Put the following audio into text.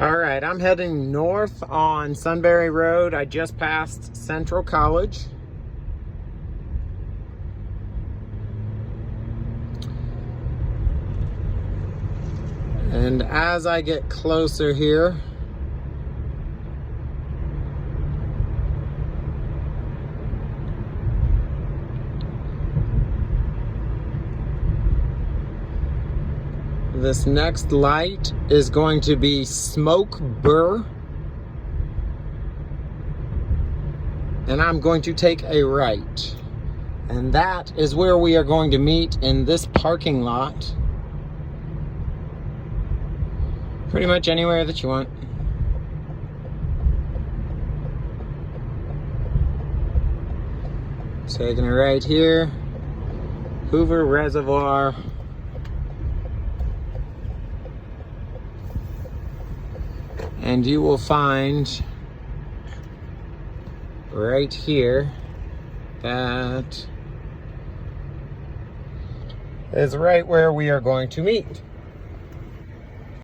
All right, I'm heading north on Sunbury Road. I just passed Central College. And as I get closer here, this next light is going to be Smoke Burr. And I'm going to take a right. And that is where we are going to meet, in this parking lot. Pretty much anywhere that you want. Taking it right here. Hoover Reservoir. And you will find right here that is right where we are going to meet.